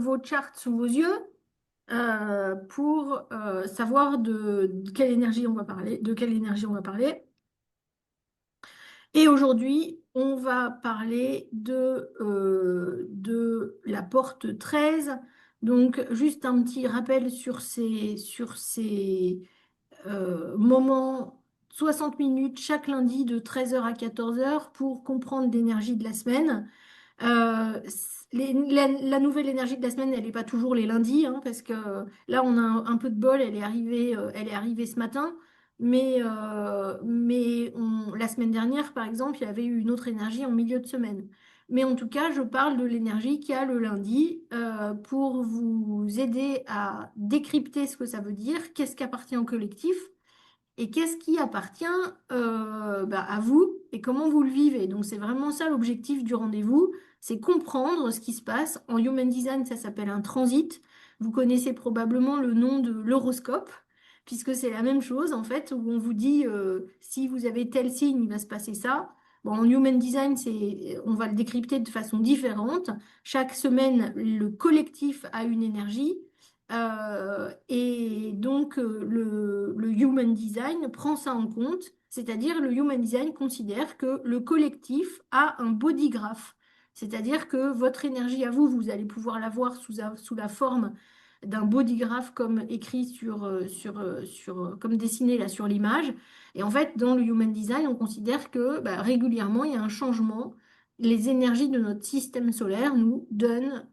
vos charts sous vos yeux pour savoir de quelle énergie on va parler, de quelle énergie on va parler. Et aujourd'hui, on va parler de la porte 13. Donc, juste un petit rappel sur ces moments, 60 minutes chaque lundi de 13h à 14h pour comprendre l'énergie de la semaine. La nouvelle énergie de la semaine, elle n'est pas toujours les lundis, hein, parce que là, on a un peu de bol, elle est arrivée ce matin. Mais la semaine dernière, par exemple, il y avait eu une autre énergie en milieu de semaine. Mais en tout cas, je parle de l'énergie qu'il y a le lundi pour vous aider à décrypter ce que ça veut dire, qu'est-ce qui appartient au collectif et qu'est-ce qui appartient à vous et comment vous le vivez. Donc c'est vraiment ça l'objectif du rendez-vous, c'est comprendre ce qui se passe. En Human Design, ça s'appelle un transit. Vous connaissez probablement le nom de l'horoscope, puisque c'est la même chose en fait, où on vous dit si vous avez tel signe, il va se passer ça. Bon, en Human Design, on va le décrypter de façon différente. Chaque semaine, le collectif a une énergie. Et donc, le Human Design prend ça en compte, c'est-à-dire le Human Design considère que le collectif a un body graph, c'est-à-dire que votre énergie à vous, vous allez pouvoir la voir sous la forme d'un body graph comme écrit comme dessiné là sur l'image. Et en fait, dans le Human Design, on considère que régulièrement, il y a un changement. Les énergies de notre système solaire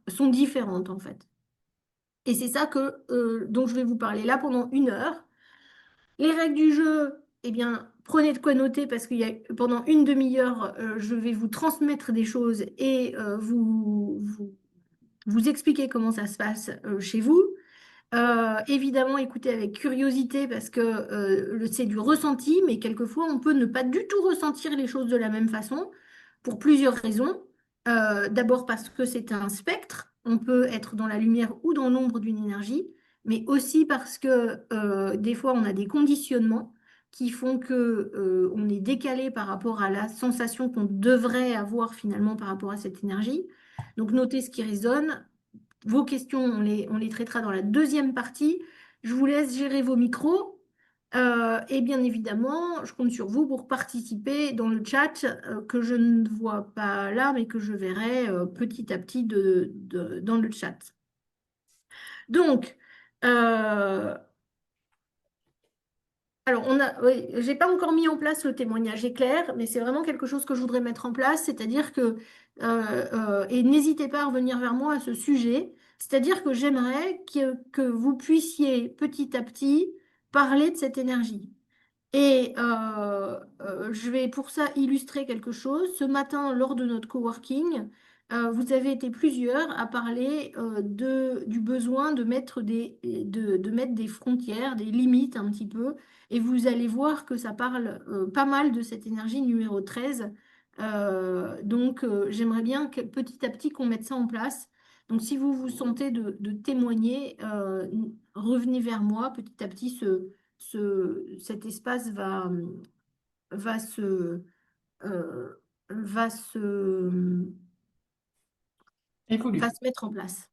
sont différentes en fait. Et c'est ça dont je vais vous parler là pendant 1 heure. Les règles du jeu, eh bien, prenez de quoi noter parce pendant une demi-heure, je vais vous transmettre des choses et vous expliquer comment ça se passe chez vous. Évidemment, écoutez avec curiosité parce que c'est du ressenti, mais quelquefois, on peut ne pas du tout ressentir les choses de la même façon pour plusieurs raisons. D'abord parce que c'est un spectre, on peut être dans la lumière ou dans l'ombre d'une énergie, mais aussi parce que des fois, on a des conditionnements qui font que on est décalé par rapport à la sensation qu'on devrait avoir finalement par rapport à cette énergie. Donc, notez ce qui résonne. Vos questions, on les traitera dans la deuxième partie. Je vous laisse gérer vos micros. Et bien évidemment, je compte sur vous pour participer dans le chat que je ne vois pas là, mais que je verrai petit à petit dans le chat. Donc, euh, alors, oui, j'ai pas encore mis en place le témoignage éclair, mais c'est vraiment quelque chose que je voudrais mettre en place, c'est-à-dire et n'hésitez pas à revenir vers moi à ce sujet, c'est-à-dire que j'aimerais que vous puissiez petit à petit parler de cette énergie. Et je vais pour ça illustrer quelque chose. Ce matin, lors de notre coworking, vous avez été plusieurs à parler du besoin de mettre des frontières, des limites un petit peu. Et vous allez voir que ça parle pas mal de cette énergie numéro 13. Donc, j'aimerais bien que petit à petit qu'on mette ça en place. Donc, si vous vous sentez de témoigner, revenez vers moi petit à petit. Cet espace va se, euh, va se, va Évolue. se mettre en place.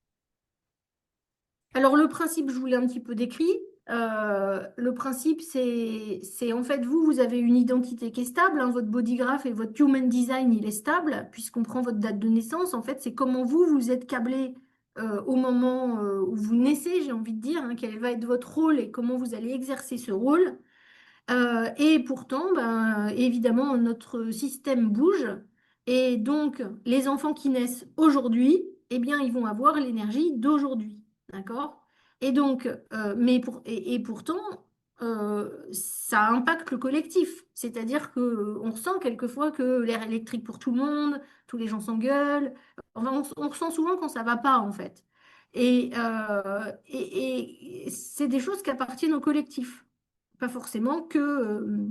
Alors, le principe, je vous l'ai un petit peu décrit. Le principe, c'est en fait, vous avez une identité qui est stable, hein, votre body graph et votre human design, il est stable, puisqu'on prend votre date de naissance. En fait, c'est comment vous êtes câblé au moment où vous naissez, j'ai envie de dire, hein, quel va être votre rôle et comment vous allez exercer ce rôle. Et pourtant, évidemment, notre système bouge. Et donc, les enfants qui naissent aujourd'hui, eh bien, ils vont avoir l'énergie d'aujourd'hui. D'accord? Et donc, et pourtant, ça impacte le collectif. C'est-à-dire qu'on ressent quelquefois que l'air électrique pour tout le monde, tous les gens s'engueulent. Enfin, on ressent souvent quand ça va pas, en fait. Et c'est des choses qui appartiennent au collectif pas forcément que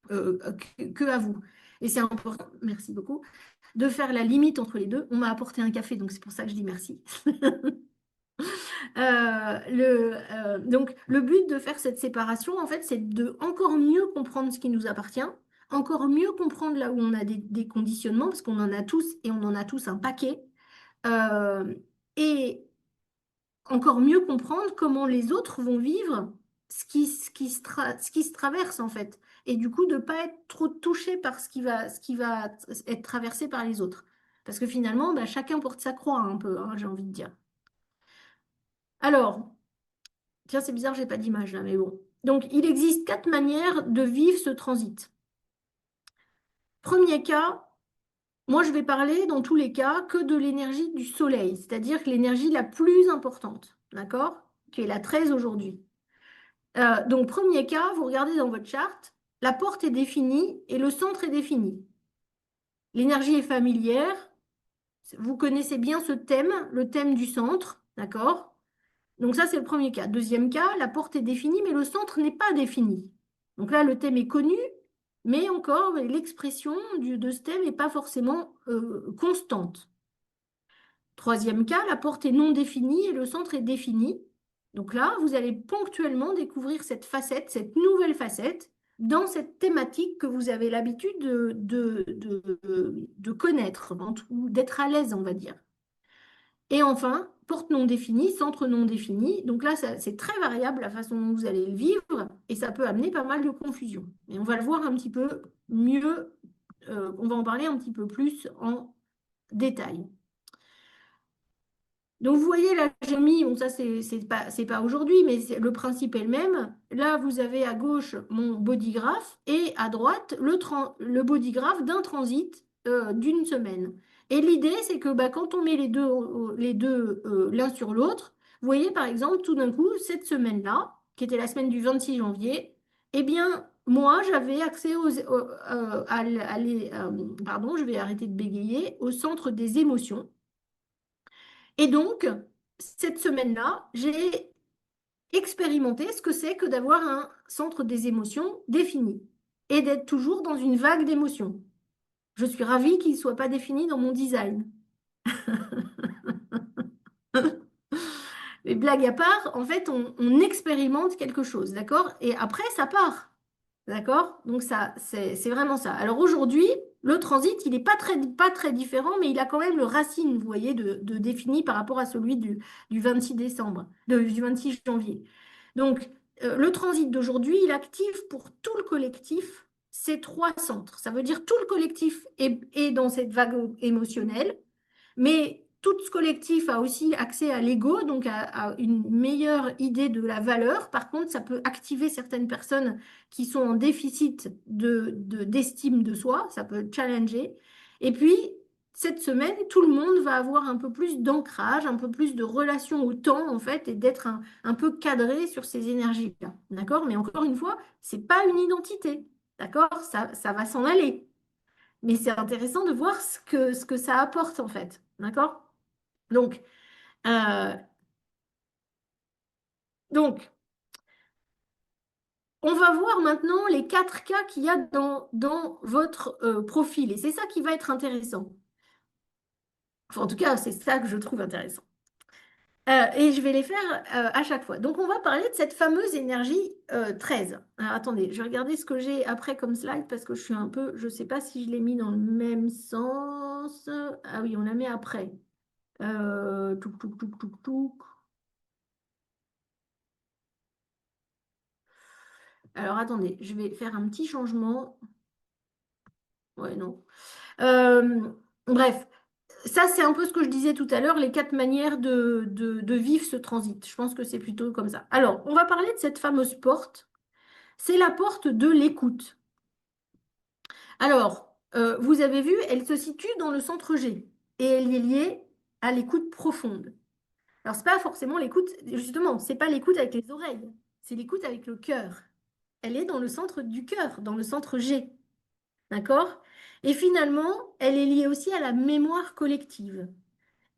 à vous. Et c'est important, merci beaucoup, de faire la limite entre les deux. On m'a apporté un café, donc c'est pour ça que je dis merci. Donc, le but de faire cette séparation, en fait, c'est de encore mieux comprendre ce qui nous appartient, encore mieux comprendre là où on a des conditionnements, parce qu'on en a tous et on en a tous un paquet. Euh, et encore mieux comprendre comment les autres vont vivre ce qui se traverse en fait. Et du coup, de ne pas être trop touché par ce qui va être traversé par les autres. Parce que finalement, bah, chacun porte sa croix un peu, hein, j'ai envie de dire. Alors, tiens, c'est bizarre, j'ai pas d'image là, mais bon. Donc, il existe 4 manières de vivre ce transit. Premier cas, moi je vais parler dans tous les cas que de l'énergie du soleil, c'est-à-dire que l'énergie la plus importante, d'accord? Qui est la 13 aujourd'hui. Donc, premier cas, vous regardez dans votre charte, la porte est définie et le centre est défini. L'énergie est familière, vous connaissez bien ce thème, le thème du centre, d'accord? Donc ça, c'est le premier cas. Deuxième cas, la porte est définie, mais le centre n'est pas défini. Donc là, le thème est connu, mais encore, l'expression de ce thème n'est pas forcément constante. Troisième cas, la porte est non définie et le centre est défini. Donc là, vous allez ponctuellement découvrir cette facette, cette nouvelle facette, dans cette thématique que vous avez l'habitude de connaître, ou d'être à l'aise, on va dire. Et enfin, porte non définie, centre non défini. Donc là, c'est très variable la façon dont vous allez le vivre et ça peut amener pas mal de confusion. Et on va le voir un petit peu mieux, on va en parler un petit peu plus en détail. Donc, vous voyez, là, j'ai mis, bon, ça, c'est pas aujourd'hui, mais le principe est le même. Là, vous avez à gauche mon bodygraph et à droite le bodygraph d'un transit d'une semaine. Et l'idée, c'est que bah, quand on met les deux l'un sur l'autre, vous voyez, par exemple, tout d'un coup, cette semaine-là, qui était la semaine du 26 janvier, eh bien, moi, j'avais accès pardon, je vais arrêter de bégayer, au centre des émotions. Et donc, cette semaine-là, j'ai expérimenté ce que c'est que d'avoir un centre des émotions défini et d'être toujours dans une vague d'émotions. Je suis ravie qu'il ne soit pas défini dans mon design. Mais blague à part, en fait, on expérimente quelque chose, d'accord? Et après, ça part. D'accord? Donc ça, c'est vraiment ça. Alors aujourd'hui, le transit, il n'est pas très différent, mais il a quand même le racine, vous voyez, de défini par rapport à celui du 26 décembre, du 26 janvier. Donc, le transit d'aujourd'hui, il active pour tout le collectif ces 3 centres. Ça veut dire tout le collectif est dans cette vague émotionnelle. Mais tout ce collectif a aussi accès à l'ego, donc à une meilleure idée de la valeur. Par contre, ça peut activer certaines personnes qui sont en déficit d'estime de soi, ça peut challenger. Et puis, cette semaine, tout le monde va avoir un peu plus d'ancrage, un peu plus de relation au temps, en fait, et d'être un peu cadré sur ces énergies-là. D'accord? Mais encore une fois, c'est pas une identité. D'accord? Ça va s'en aller. Mais c'est intéressant de voir ce que ça apporte en fait. D'accord? Donc, euh, donc, on va voir maintenant les 4 cas qu'il y a dans votre profil. Et c'est ça qui va être intéressant. Enfin, en tout cas, c'est ça que je trouve intéressant. Et je vais les faire à chaque fois. Donc, on va parler de cette fameuse énergie 13. Alors, attendez, je vais regarder ce que j'ai après comme slide parce que je suis un peu, je ne sais pas si je l'ai mis dans le même sens. Ah oui, on la met après. Touc, touc, touc, touc, touc. Alors attendez, je vais faire un petit changement. Ouais, non. Euh, bref, ça c'est un peu ce que je disais tout à l'heure, les 4 manières de vivre ce transit. Je pense que c'est plutôt comme ça. Alors, on va parler de cette fameuse porte. C'est la porte de l'écoute. Alors, vous avez vu, elle se situe dans le centre G et elle est liée à l'écoute profonde. Alors, c'est pas forcément l'écoute, justement, c'est pas l'écoute avec les oreilles, c'est l'écoute avec le cœur. Elle est dans le centre du cœur, dans le centre G. D'accord? Et finalement, elle est liée aussi à la mémoire collective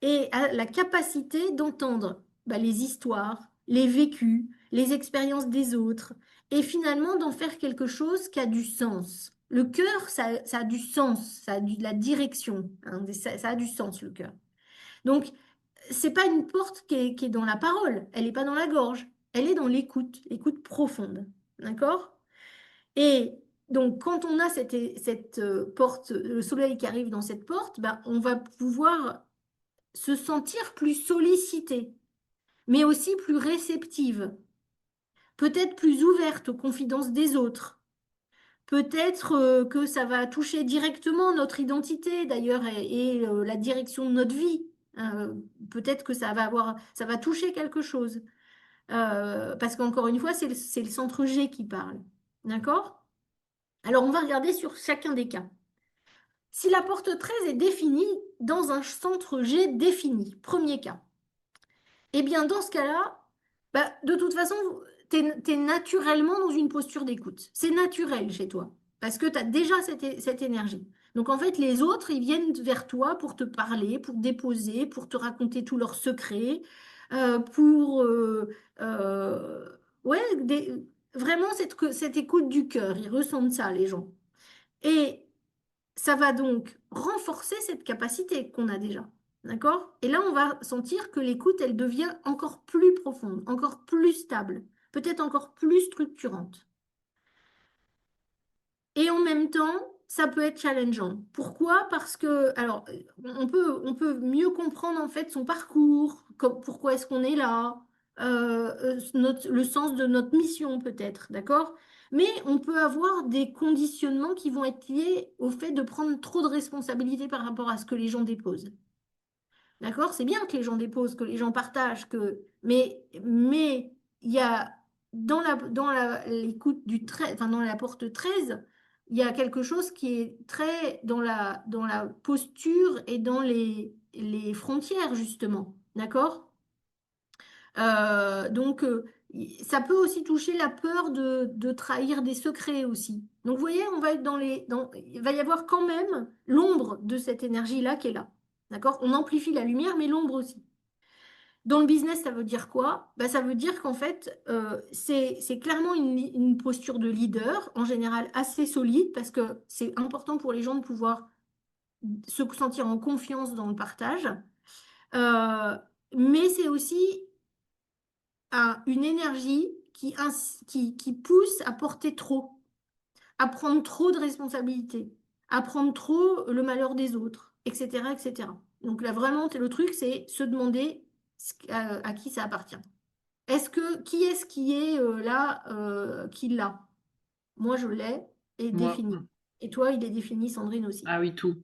et à la capacité d'entendre bah, les histoires, les vécus, les expériences des autres, et finalement d'en faire quelque chose qui a du sens. Le cœur, ça a du sens, ça a de la direction, hein, ça a du sens, le cœur. Donc, c'est pas une porte qui est dans la parole, elle n'est pas dans la gorge, elle est dans l'écoute, l'écoute profonde. D'accord? Et donc, quand on a cette porte, le soleil qui arrive dans cette porte, ben, on va pouvoir se sentir plus sollicité. mais aussi plus réceptive, peut-être plus ouverte aux confidences des autres. Peut-être que ça va toucher directement notre identité d'ailleurs et la direction de notre vie. Euh, Peut-être que ça va toucher quelque chose. Parce qu'encore une fois, c'est le centre G qui parle. D'accord? Alors, on va regarder sur chacun des cas. Si la porte 13 est définie dans un centre G défini, premier cas, eh bien, dans ce cas-là, bah, de toute façon, tu es, naturellement dans une posture d'écoute. C'est naturel chez toi, parce que tu as déjà cette énergie. Donc, en fait, les autres, ils viennent vers toi pour te parler, pour te déposer, pour te raconter tous leurs secrets, pour... ouais, vraiment cette écoute du cœur. Ils ressentent ça, les gens. Et ça va donc renforcer cette capacité qu'on a déjà. D'accord? Et là, on va sentir que l'écoute, elle devient encore plus profonde, encore plus stable, peut-être encore plus structurante. Et en même temps, ça peut être challengeant. Pourquoi? Parce que, alors, on peut mieux comprendre en fait son parcours, pourquoi est-ce qu'on est là, le sens de notre mission peut-être, d'accord? Mais on peut avoir des conditionnements qui vont être liés au fait de prendre trop de responsabilités par rapport à ce que les gens déposent. D'accord? C'est bien que les gens déposent, que les gens partagent, mais il y a l'écoute du 13, enfin dans la porte 13, il y a quelque chose qui est très dans la posture et dans les frontières, justement. D'accord? Donc, ça peut aussi toucher la peur de trahir des secrets aussi. Donc, vous voyez, on va être il va y avoir quand même l'ombre de cette énergie-là qui est là. D'accord? On amplifie la lumière, mais l'ombre aussi. Dans le business, ça veut dire quoi? Bah, ça veut dire qu'en fait, c'est clairement une posture de leader, en général assez solide, parce que c'est important pour les gens de pouvoir se sentir en confiance dans le partage. Euh, mais c'est aussi une énergie qui pousse à porter trop, à prendre trop de responsabilités, à prendre trop le malheur des autres, etc., etc. Donc là, vraiment, le truc, c'est se demander à qui ça appartient. Qui est-ce qui est là, qui l'a? Moi, je l'ai et Moi, défini. Et toi, il est défini, Sandrine aussi. ah oui, tout.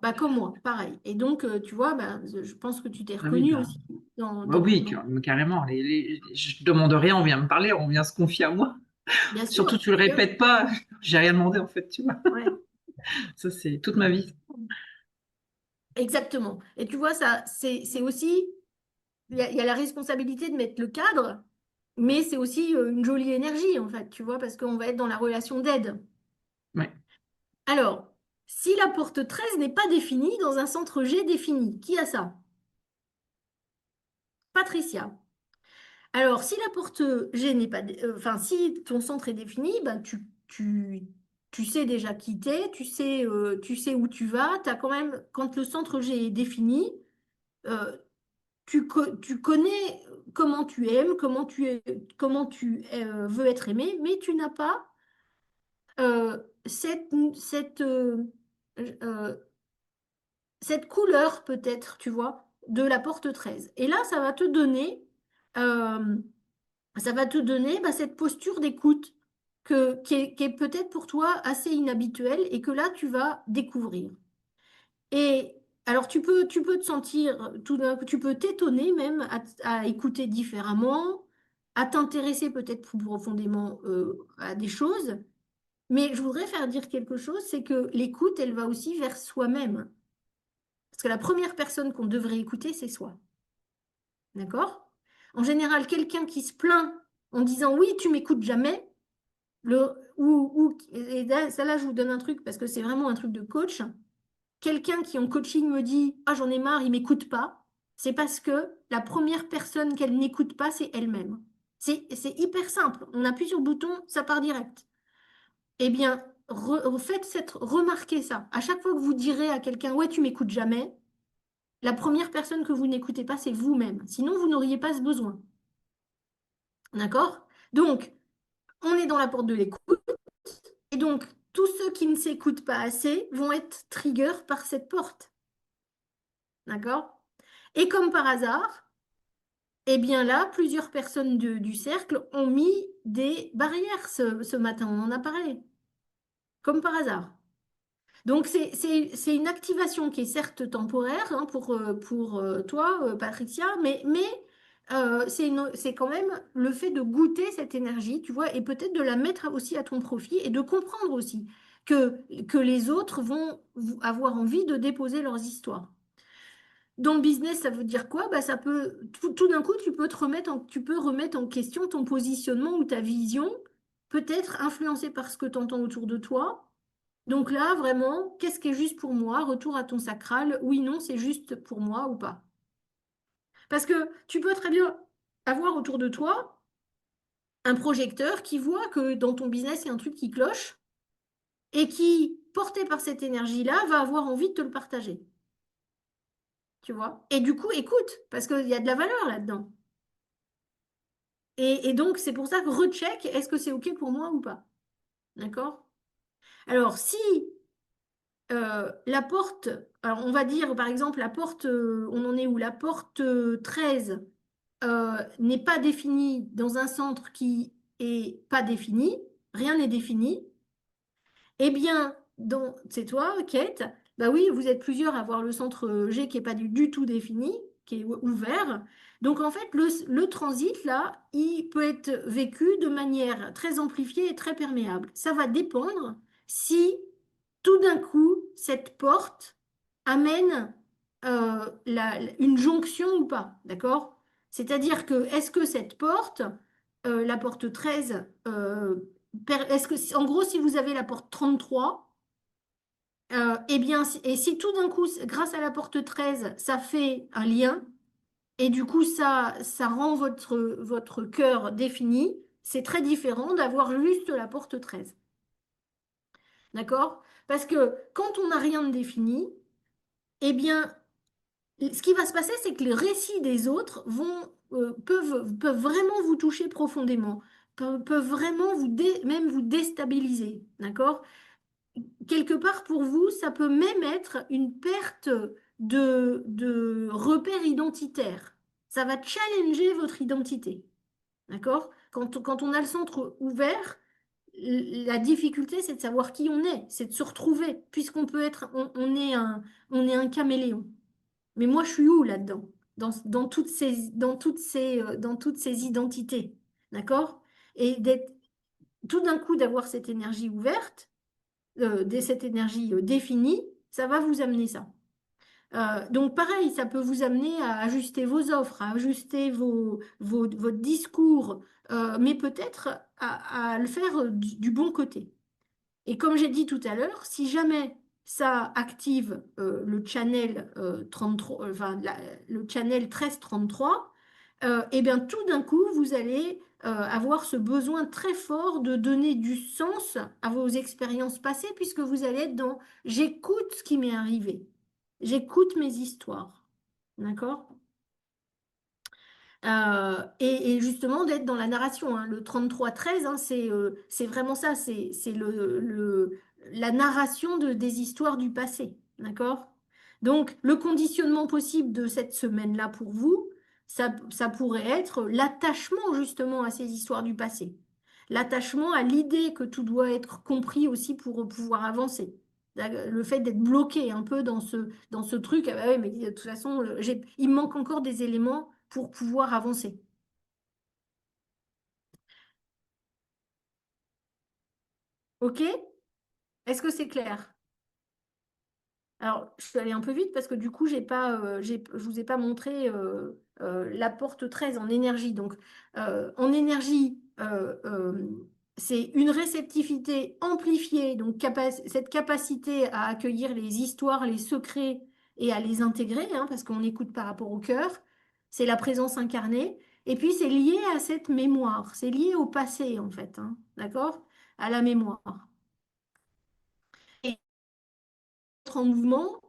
Bah, comme moi, pareil. Et donc, tu vois, bah, je pense que tu t'es Ah oui, reconnu aussi dans, bah dans, oui, dans- carrément. Je demande rien, on vient me parler, on vient se confier à moi. Bien Surtout, sûr, tu le bien sûr. répètes pas, j'ai rien demandé en fait, tu vois. Ouais. Ça, c'est toute ma vie. Exactement. Et tu vois, ça, c'est aussi, il y a la responsabilité de mettre le cadre, mais c'est aussi une jolie énergie, en fait, tu vois, parce qu'on va être dans la relation d'aide. Ouais. Alors, si la porte 13 n'est pas définie dans un centre G défini, qui a ça? Patricia. Alors, si la porte G n'est pas, enfin, si ton centre est défini, ben, tu sais déjà qui t'es, tu sais où tu vas, t'as quand même, quand le centre G est défini, euh, tu connais comment tu aimes, comment tu veux être aimé, mais tu n'as pas euh, euh, cette couleur peut-être, tu vois, de la porte 13. Et là, euh, ça va te donner bah, cette posture d'écoute qui est peut-être pour toi assez inhabituelle et que là, tu vas découvrir. Et alors, tu peux te sentir, tout d'un coup, tu peux t'étonner même à écouter différemment, à t'intéresser peut-être plus profondément à des choses. Mais je voudrais faire dire quelque chose, c'est que l'écoute, elle va aussi vers soi-même. Parce que la première personne qu'on devrait écouter, c'est soi. D'accord? En général, quelqu'un qui se plaint en disant oui, tu m'écoutes jamais, et là, ça là, je vous donne un truc parce que c'est vraiment un truc de coach. Quelqu'un qui en coaching me dit ah, j'en ai marre, il m'écoute pas, c'est parce que la première personne qu'elle n'écoute pas, c'est elle-même. C'est hyper simple. On appuie sur le bouton, ça part direct. Eh bien, remarquez ça. À chaque fois que vous direz à quelqu'un ouais, tu m'écoutes jamais, la première personne que vous n'écoutez pas, c'est vous-même. Sinon, vous n'auriez pas ce besoin. D'accord? Donc, on est dans la porte de l'écoute. Et donc, tous ceux qui ne s'écoutent pas assez vont être triggers par cette porte. D'accord? Et comme par hasard, Eh bien là, plusieurs personnes du cercle ont mis des barrières ce matin, on en a parlé, comme par hasard. Donc c'est une activation qui est certes temporaire hein, pour toi, Patricia, mais c'est quand même le fait de goûter cette énergie, tu vois, et peut-être de la mettre aussi à ton profit et de comprendre aussi que les autres vont avoir envie de déposer leurs histoires. Dans le business, ça veut dire quoi? Bah, ça peut, tout d'un coup, tu peux remettre en question ton positionnement ou ta vision, peut-être influencé par ce que tu entends autour de toi. Donc là, vraiment, qu'est-ce qui est juste pour moi? Retour à ton sacral. Oui, non, c'est juste pour moi ou pas. Parce que tu peux très bien avoir autour de toi un projecteur qui voit que dans ton business, il y a un truc qui cloche et qui, porté par cette énergie-là, va avoir envie de te le partager. Tu vois? Et du coup, écoute, parce qu'il y a de la valeur là-dedans. Et donc, c'est pour ça que recheck, est-ce que c'est OK pour moi ou pas? D'accord? Alors, si la porte, alors on va dire par exemple la porte, on en est où? La porte 13 n'est pas définie dans un centre qui est pas défini, rien n'est défini. Eh bien, c'est toi, Kate, bah oui, vous êtes plusieurs à avoir le centre G qui n'est pas du tout défini, qui est ouvert. Donc en fait, le transit, là, il peut être vécu de manière très amplifiée et très perméable. Ça va dépendre si tout d'un coup, cette porte amène une jonction ou pas, d'accord? C'est-à-dire que est-ce que cette porte, la porte 13, est-ce que, en gros, si vous avez la porte 33, eh bien, et si tout d'un coup, grâce à la porte 13, ça fait un lien, et du coup, ça rend votre cœur défini, c'est très différent d'avoir juste la porte 13. D'accord? Parce que quand on n'a rien de défini, eh bien, ce qui va se passer, c'est que les récits des autres peuvent vraiment vous toucher profondément, peuvent vraiment même vous déstabiliser. D'accord? Quelque part pour vous, ça peut même être une perte de repères identitaires. Ça va challenger votre identité. D'accord? Quand on a le centre ouvert, la difficulté, c'est de savoir qui on est, c'est de se retrouver, puisqu'on peut être, on est un caméléon. Mais moi, je suis où là-dedans? Dans toutes ces identités. D'accord? Et tout d'un coup, d'avoir cette énergie ouverte, cette énergie définie, ça va vous amener ça. Donc pareil, ça peut vous amener à ajuster vos offres, à ajuster votre discours, mais peut-être à le faire du bon côté. Et comme j'ai dit tout à l'heure, si jamais ça active le channel 33, le channel 1333, et bien tout d'un coup, vous allez avoir ce besoin très fort de donner du sens à vos expériences passées, puisque vous allez être dans j'écoute ce qui m'est arrivé, j'écoute mes histoires. D'accord? Et justement d'être dans la narration, hein. Le 33-13, hein, c'est vraiment ça, c'est la narration des histoires du passé. D'accord? Donc, le conditionnement possible de cette semaine-là pour vous, ça pourrait être l'attachement justement à ces histoires du passé. L'attachement à l'idée que tout doit être compris aussi pour pouvoir avancer. Le fait d'être bloqué un peu dans ce truc, ah bah ouais, mais de toute façon, il me manque encore des éléments pour pouvoir avancer. OK? Est-ce que c'est clair? Alors, je suis allée un peu vite parce que du coup, je vous ai pas montré la porte 13 en énergie. Donc, en énergie, c'est une réceptivité amplifiée, donc cette capacité à accueillir les histoires, les secrets et à les intégrer, hein, parce qu'on écoute par rapport au cœur. C'est la présence incarnée. Et puis, c'est lié à cette mémoire. C'est lié au passé, en fait, hein, d'accord? À la mémoire. Et être en mouvement,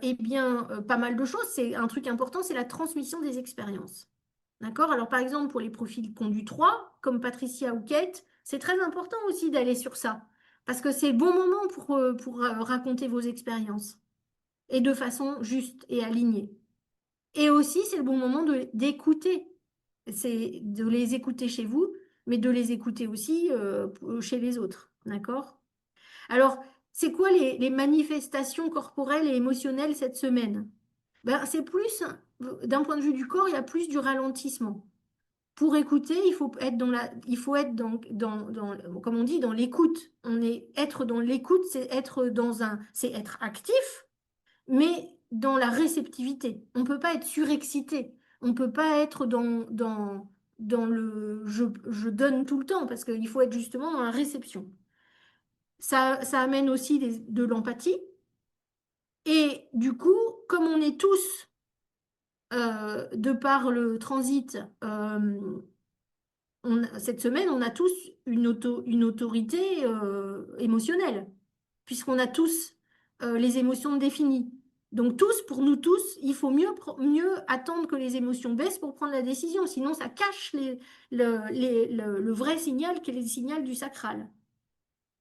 eh bien, pas mal de choses. C'est un truc important, c'est la transmission des expériences. D'accord? Alors, par exemple, pour les profils conduits 3 comme Patricia ou Kate, c'est très important aussi d'aller sur ça. Parce que c'est le bon moment pour raconter vos expériences. Et de façon juste et alignée. Et aussi, c'est le bon moment d'écouter. C'est de les écouter chez vous, mais de les écouter aussi chez les autres. D'accord? Alors, c'est quoi les manifestations corporelles et émotionnelles cette semaine? Ben, c'est plus, d'un point de vue du corps, il y a plus du ralentissement. Pour écouter, il faut être comme on dit, dans l'écoute. Être dans l'écoute, c'est être actif, mais dans la réceptivité. On ne peut pas être surexcité. On ne peut pas être dans le je donne tout le temps, parce qu'il faut être justement dans la réception. Ça amène aussi de l'empathie. Et du coup, comme on est tous, de par le transit, cette semaine, on a tous une autorité émotionnelle, puisqu'on a tous les émotions définies. Donc tous, pour nous tous, il faut mieux attendre que les émotions baissent pour prendre la décision, sinon ça cache le vrai signal qui est le signal du sacral,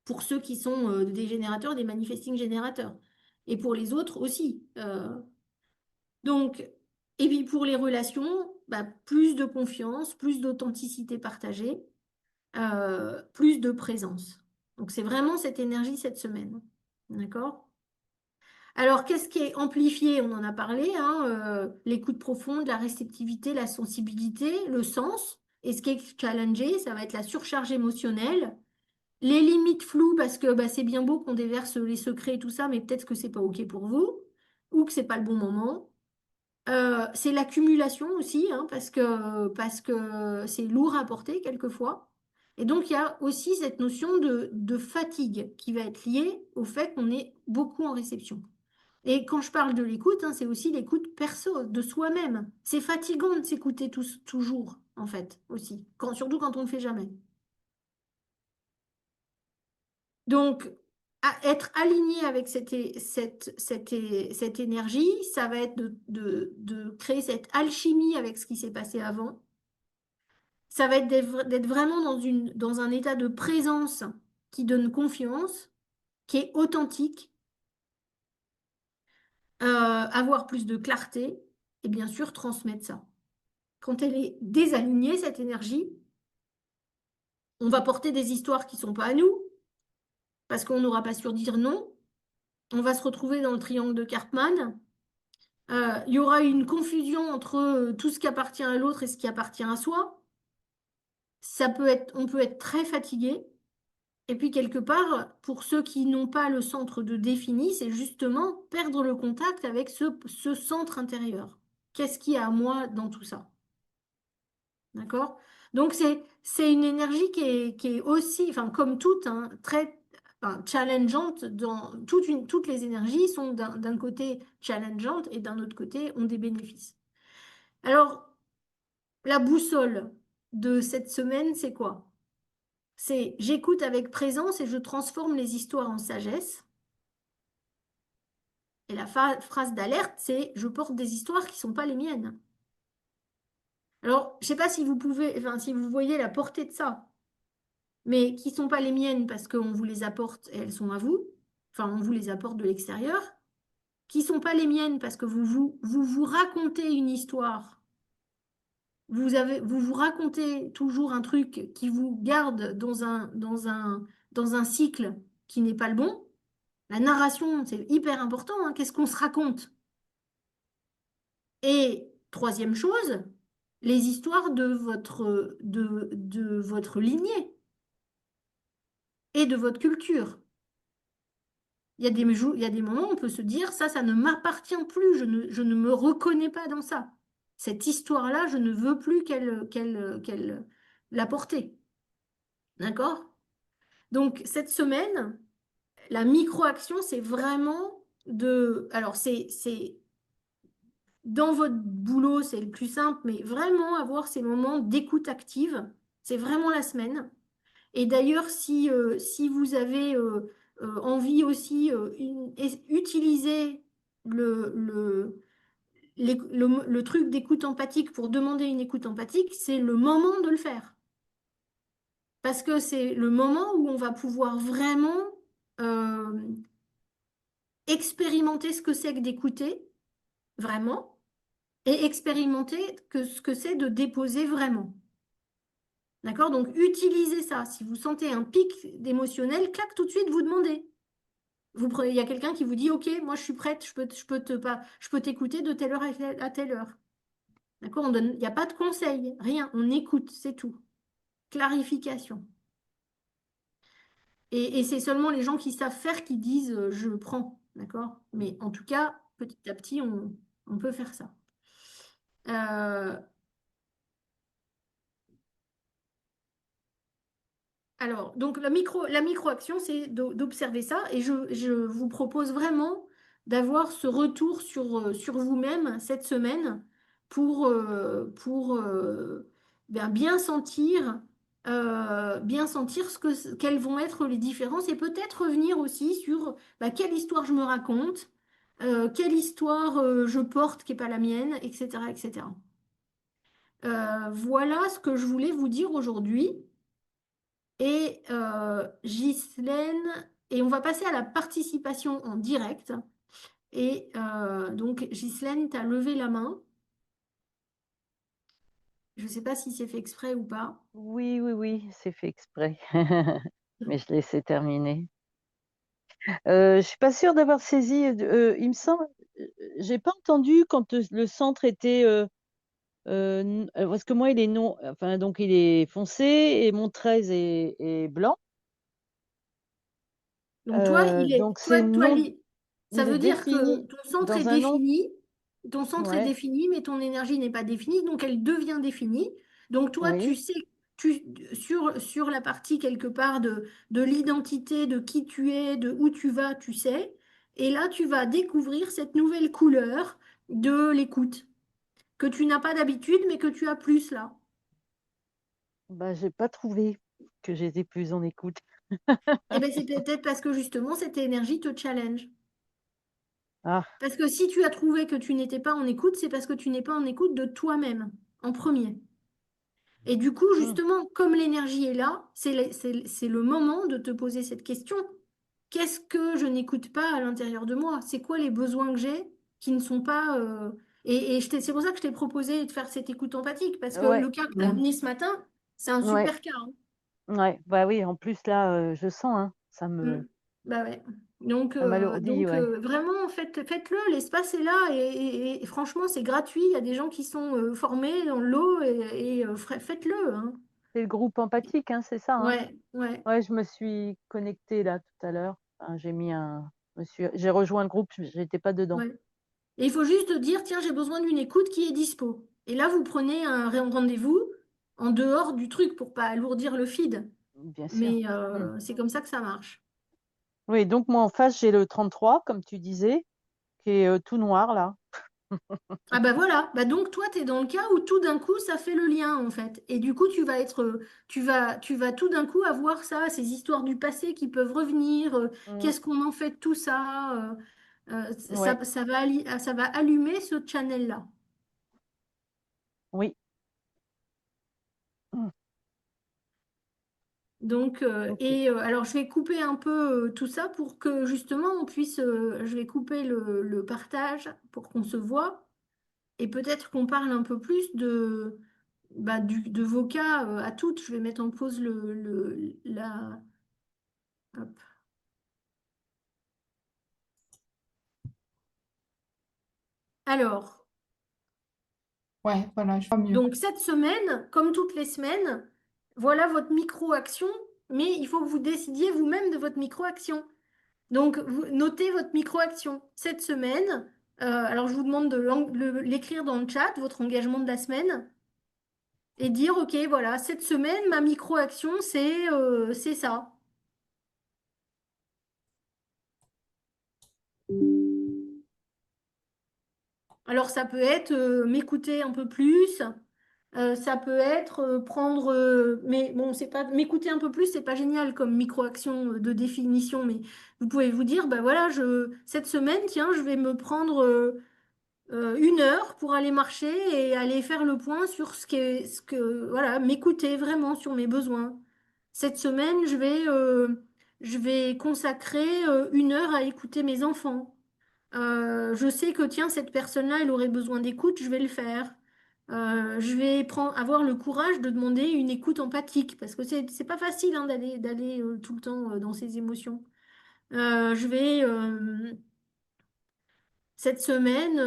pour ceux qui sont des générateurs, des manifesting générateurs, et pour les autres aussi. Donc, et puis pour les relations, bah, plus de confiance, plus d'authenticité partagée, plus de présence. Donc c'est vraiment cette énergie cette semaine. D'accord? Alors, qu'est-ce qui est amplifié? On en a parlé, hein, l'écoute profonde, la réceptivité, la sensibilité, le sens. Et ce qui est challengé, ça va être la surcharge émotionnelle, les limites floues, parce que bah, c'est bien beau qu'on déverse les secrets et tout ça, mais peut-être que c'est pas OK pour vous, ou que c'est pas le bon moment. C'est l'accumulation aussi, hein, parce que c'est lourd à porter quelquefois. Et donc, il y a aussi cette notion de fatigue qui va être liée au fait qu'on est beaucoup en réception. Et quand je parle de l'écoute, hein, c'est aussi l'écoute perso, de soi-même. C'est fatigant de s'écouter toujours, en fait, aussi, surtout quand on ne le fait jamais. Donc, être aligné avec cette énergie, ça va être de créer cette alchimie avec ce qui s'est passé avant. Ça va être d'être vraiment dans un état de présence qui donne confiance, qui est authentique, avoir plus de clarté et bien sûr transmettre ça. Quand elle est désalignée, cette énergie, on va porter des histoires qui ne sont pas à nous parce qu'on n'aura pas su dire non. On va se retrouver dans le triangle de Karpman. Il y aura une confusion entre tout ce qui appartient à l'autre et ce qui appartient à soi. On peut être très fatigué. Et puis quelque part, pour ceux qui n'ont pas le centre de défini, c'est justement perdre le contact avec ce centre intérieur. Qu'est-ce qu'il y a à moi dans tout ça? D'accord? Donc c'est une énergie qui est aussi, enfin comme toute, hein, très enfin, challengeante dans toutes les énergies sont d'un côté challengeantes et d'un autre côté ont des bénéfices. Alors, la boussole de cette semaine, c'est quoi? C'est j'écoute avec présence et je transforme les histoires en sagesse. Et la phrase d'alerte, c'est je porte des histoires qui ne sont pas les miennes. Alors, je ne sais pas si vous pouvez, enfin, si vous voyez la portée de ça, mais qui ne sont pas les miennes parce qu'on vous les apporte et elles sont à vous. Enfin, on vous les apporte de l'extérieur. Qui ne sont pas les miennes parce que vous racontez une histoire. Vous racontez toujours un truc qui vous garde dans un cycle qui n'est pas le bon. La narration, c'est hyper important, hein. Qu'est-ce qu'on se raconte? Et troisième chose, les histoires de votre lignée et de votre culture. Il y a des moments où on peut se dire, ça ne m'appartient plus, je ne me reconnais pas dans ça. Cette histoire-là, je ne veux plus qu'elle la porter. D'accord? Donc, cette semaine, la micro-action, c'est vraiment Alors, c'est dans votre boulot, c'est le plus simple, mais vraiment avoir ces moments d'écoute active, c'est vraiment la semaine. Et d'ailleurs, si vous avez envie aussi utiliser le truc d'écoute empathique pour demander une écoute empathique, c'est le moment de le faire. Parce que c'est le moment où on va pouvoir vraiment euh, expérimenter ce que c'est que d'écouter, vraiment. et expérimenter ce que c'est de déposer vraiment. D'accord? Donc, utilisez ça. Si vous sentez un pic d'émotionnel, clac, tout de suite, vous demandez. Il y a quelqu'un qui vous dit, OK, moi je suis prête, je peux t'écouter de telle heure à telle heure. D'accord? Il n'y a pas de conseil, rien. On écoute, c'est tout. Clarification. Et c'est seulement les gens qui savent faire qui disent, je prends. D'accord? Mais en tout cas, petit à petit, on peut faire ça. Euh, Alors, donc la micro-action, c'est d'observer ça et je vous propose vraiment d'avoir ce retour sur vous-même cette semaine pour bien sentir quelles vont être les différences et peut-être revenir aussi sur quelle histoire je me raconte, quelle histoire je porte qui n'est pas la mienne, etc., etc. Voilà ce que je voulais vous dire aujourd'hui. Et Ghislaine, et on va passer à la participation en direct. Et donc, Ghislaine, tu as levé la main. Je ne sais pas si c'est fait exprès ou pas. Oui, oui, oui, c'est fait exprès. Mais je laissais terminer. Je suis pas sûre d'avoir saisi, il me semble, j'ai pas entendu quand, le centre était, parce que moi il est non enfin donc il est foncé et mon 13 est blanc. Donc, toi, Donc c'est non, ça il est veut dire que défini dans un nom. ton centre est Ouais, défini, mais ton énergie n'est pas définie, donc elle devient définie. Donc, toi, tu oui. sais, sur la partie quelque part de l'identité, de qui tu es, de où tu vas, tu sais. Et là, tu vas découvrir cette nouvelle couleur de l'écoute, que tu n'as pas d'habitude, mais que tu as plus là. Bah, j'ai pas trouvé que j'étais plus en écoute. Et bien, c'est peut-être parce que justement, cette énergie te challenge. Ah, Parce que si tu as trouvé que tu n'étais pas en écoute, c'est parce que tu n'es pas en écoute de toi-même, en premier. Et du coup, mmh, justement, comme l'énergie est là, c'est le moment de te poser cette question. Qu'est-ce que je n'écoute pas à l'intérieur de moi? C'est quoi les besoins que j'ai qui ne sont pas... c'est pour ça que je t'ai proposé de faire cette écoute empathique, parce que ouais, le cas que tu as mmh, amené ce matin, c'est un ouais, super cas, hein. ouais, bah, oui, en plus là, je sens, hein, Mm. Bah ouais. Donc, ça m'alourdit, ouais. vraiment, faites-le, l'espace est là et franchement, c'est gratuit. Il y a des gens qui sont formés dans l'eau faites-le, hein. C'est le groupe empathique, hein, c'est ça, hein? Ouais, ouais, Ouais, je me suis connectée là tout à l'heure. Enfin, j'ai rejoint le groupe, j'étais pas dedans. ouais. Et il faut juste dire, tiens, j'ai besoin d'une écoute qui est dispo. Et là, vous prenez un rendez-vous en dehors du truc pour pas alourdir le feed. Bien sûr. Mais Mmh. c'est comme ça que ça marche. Oui, donc moi en face, j'ai le 33 comme tu disais, qui est, tout noir là. Ah bah voilà, bah donc toi tu es dans le cas où tout d'un coup ça fait le lien en fait. Et du coup tu vas tout d'un coup avoir ça, ces histoires du passé qui peuvent revenir, Mmh. qu'est-ce qu'on en fait de tout ça, Ouais, ça va allumer ce channel-là. oui. Mmh. Donc OK. alors je vais couper un peu tout ça pour que justement je vais couper le partage pour qu'on se voit. Et peut-être qu'on parle un peu plus de vos cas à toutes. Je vais mettre en pause hop. Alors, Ouais, voilà, je vois mieux. donc cette semaine, comme toutes les semaines, voilà votre micro-action, mais il faut que vous décidiez vous-même de votre micro-action. Donc, vous notez votre micro-action. Cette semaine, alors je vous demande de l'écrire dans le chat, votre engagement de la semaine, et dire, OK, voilà, cette semaine, ma micro-action, c'est ça. Alors ça peut être m'écouter un peu plus, ça peut être prendre, mais bon, c'est pas m'écouter un peu plus, c'est pas génial comme micro-action de définition, mais vous pouvez vous dire, bah voilà, cette semaine, tiens, je vais me prendre 1 heure pour aller marcher et aller faire le point sur voilà, m'écouter vraiment sur mes besoins. Cette semaine, je vais consacrer 1 heure à écouter mes enfants. Je sais que, tiens, cette personne-là, elle aurait besoin d'écoute, je vais le faire. Je vais avoir le courage de demander une écoute empathique, parce que c'est pas facile hein, d'aller tout le temps dans ses émotions. Je vais, cette semaine,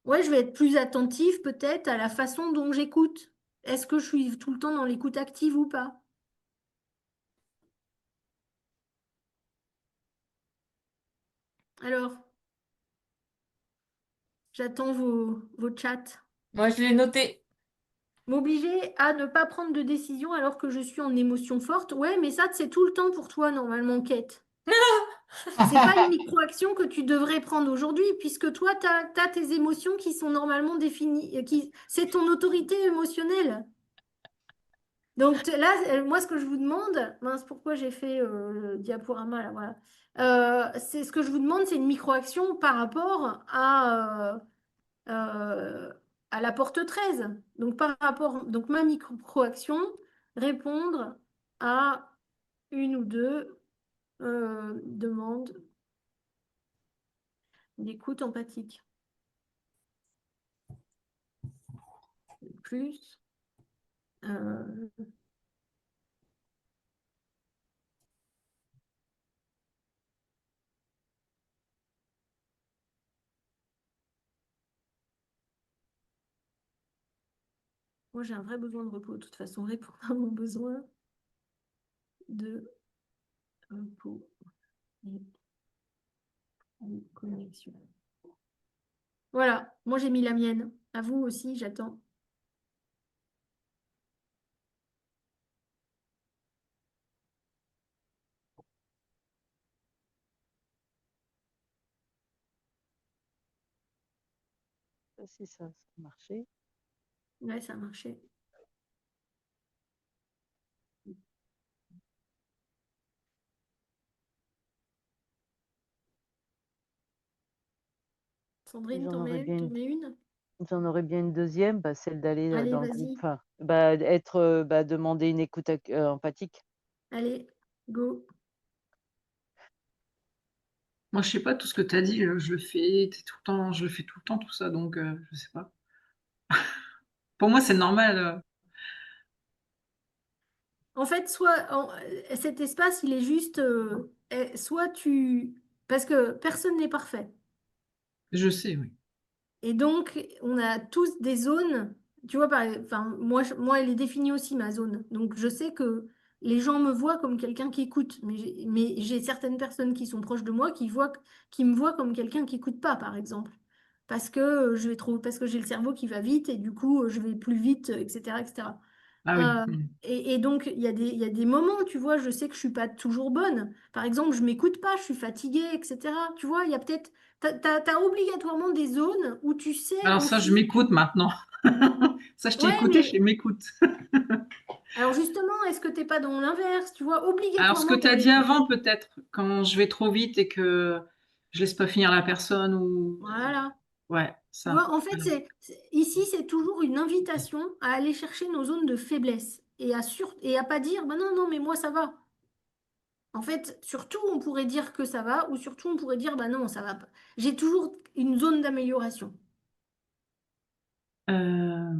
ouais, je vais être plus attentive peut-être à la façon dont j'écoute. Est-ce que je suis tout le temps dans l'écoute active ou pas? Alors, j'attends vos chats. Moi, je l'ai noté. M'obliger à ne pas prendre de décision alors que je suis en émotion forte. Ouais, mais ça, c'est tout le temps pour toi, normalement, Kate. C'est pas une micro-action que tu devrais prendre aujourd'hui, puisque toi, tu as, tes émotions qui sont normalement définies, c'est ton autorité émotionnelle. Donc là, moi, ce que je vous demande, mince, pourquoi j'ai fait le diaporama là, voilà. C'est ce que je vous demande, c'est une micro-action par rapport euh, à la porte 13. Donc par rapport, donc ma micro-action, répondre à une ou deux demandes d'écoute empathique. Plus euh, moi, j'ai un vrai besoin de repos. De toute façon, répondre à mon besoin de repos et de connexion. Voilà, moi j'ai mis la mienne. À vous aussi, j'attends. Si ça a marché. Ouais, ça a marché. Sandrine, J'en aurais bien t'en mets une? J'en aurais bien une deuxième, celle d'aller Allez, dans le groupe, vas-y. enfin, demander une écoute empathique. Allez, go. Moi, je sais pas, tout ce que tu as dit, je le fais tout le temps, je le fais tout le temps, tout ça, donc je sais pas. Pour moi, c'est normal. En fait, cet espace, il est juste, soit tu... Parce que personne n'est parfait. Je sais, oui. Et donc, on a tous des zones. Tu vois, enfin, moi, elle est définie aussi, ma zone. Donc, je sais que les gens me voient comme quelqu'un qui écoute. Mais j'ai certaines personnes qui sont proches de moi qui me voient comme quelqu'un qui écoute pas, par exemple. Parce que parce que j'ai le cerveau qui va vite et du coup, je vais plus vite, etc., etc. Ah oui. Euh, et donc, il y a des moments, tu vois, je sais que je suis pas toujours bonne. Par exemple, je m'écoute pas, je suis fatiguée, etc. Tu vois, il y a peut-être, t'as obligatoirement des zones où tu sais Alors ça, je aussi. m'écoute maintenant. Ça, je t'ai Ouais, écouté, je mais m'écoute. alors justement, est-ce que t'es pas dans l'inverse? Tu vois, Alors, ce que obligatoirement, tu tu as as dit des... avant, peut-être, quand je vais trop vite et que je laisse pas finir la personne ou... Voilà. Ouais, Tu ça. vois, en fait, ici, c'est toujours une invitation à aller chercher nos zones de faiblesse et à pas dire, bah non, non, mais moi, ça va. En fait, surtout, on pourrait dire que ça va, ou surtout, on pourrait dire, bah non, ça va pas. J'ai toujours une zone d'amélioration. Euh,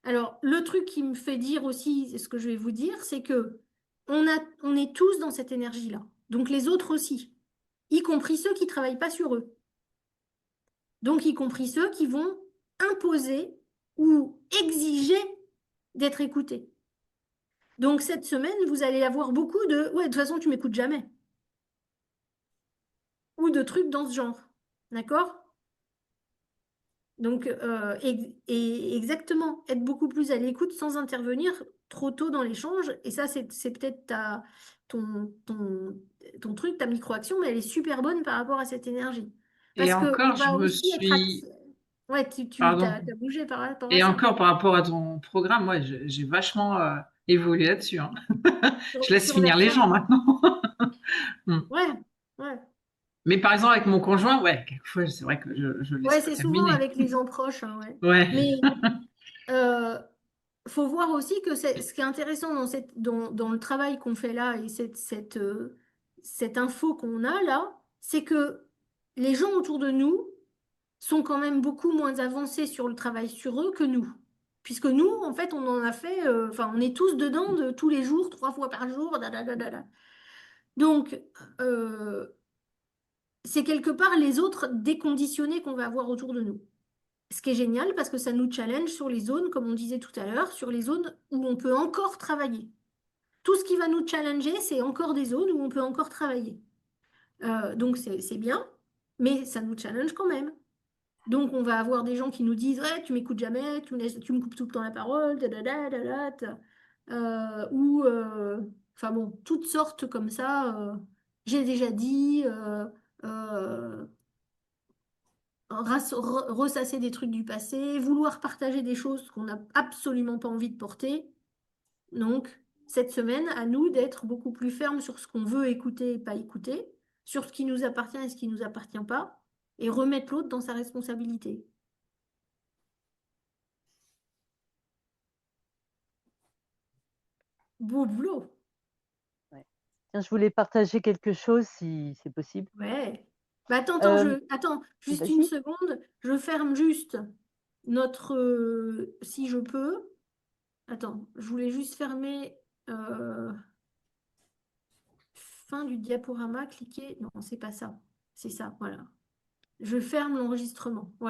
Alors, le truc qui me fait dire aussi, ce que je vais vous dire, c'est que on est tous dans cette énergie-là. Donc, les autres aussi, y compris ceux qui travaillent pas sur eux. Donc, y compris ceux qui vont imposer ou exiger d'être écoutés. Donc, cette semaine, vous allez avoir beaucoup de, ouais, de toute façon, tu m'écoutes jamais. Ou de trucs dans ce genre. D'accord? Donc, et exactement, être beaucoup plus à l'écoute sans intervenir trop tôt dans l'échange. Et ça, c'est peut-être ton truc, ta micro-action, mais elle est super bonne par rapport à cette énergie. et Parce qu'on encore, je va me aussi être... suis... Ouais, Pardon. t'as bougé par rapport à Et ça. encore par rapport à ton programme, ouais, j'ai vachement évolué là-dessus, hein. Je laisse Sur la finir les fin. gens maintenant. Hmm. Ouais, ouais. Mais par exemple, avec mon conjoint, ouais, quelquefois, c'est vrai que je laisse Ouais, pas c'est souvent terminer. avec les gens proches, hein, ouais. Ouais. Mais... euh, faut voir aussi que ce qui est intéressant dans le travail qu'on fait là et cette info qu'on a là, c'est que les gens autour de nous sont quand même beaucoup moins avancés sur le travail sur eux que nous. Puisque nous, en fait, on en a fait, enfin, on est tous dedans de tous les jours, 3 fois par jour, da, da, da, da, da. Donc, euh, c'est quelque part les autres déconditionnés qu'on va avoir autour de nous. Ce qui est génial parce que ça nous challenge sur les zones, comme on disait tout à l'heure, sur les zones où on peut encore travailler. Tout ce qui va nous challenger, c'est encore des zones où on peut encore travailler. Donc c'est bien, mais ça nous challenge quand même. Donc on va avoir des gens qui nous disent, ouais, tu m'écoutes jamais, tu me coupes tout le temps la parole, da, da, da, da, da, ta. Enfin bon, toutes sortes comme ça. J'ai déjà dit. Euh, ressasser des trucs du passé, vouloir partager des choses qu'on n'a absolument pas envie de porter. Donc, cette semaine, à nous d'être beaucoup plus fermes sur ce qu'on veut écouter et pas écouter, sur ce qui nous appartient et ce qui ne nous appartient pas, et remettre l'autre dans sa responsabilité. Beau boulot. Ouais. Tiens, je voulais partager quelque chose si c'est possible. Ouais. Bah, Euh, attends, juste une Vas-y. seconde. Je ferme juste notre... si je peux. Attends, je voulais juste fermer... fin du diaporama, cliquez. Non, c'est pas ça. C'est ça, voilà. Je ferme l'enregistrement. Voilà.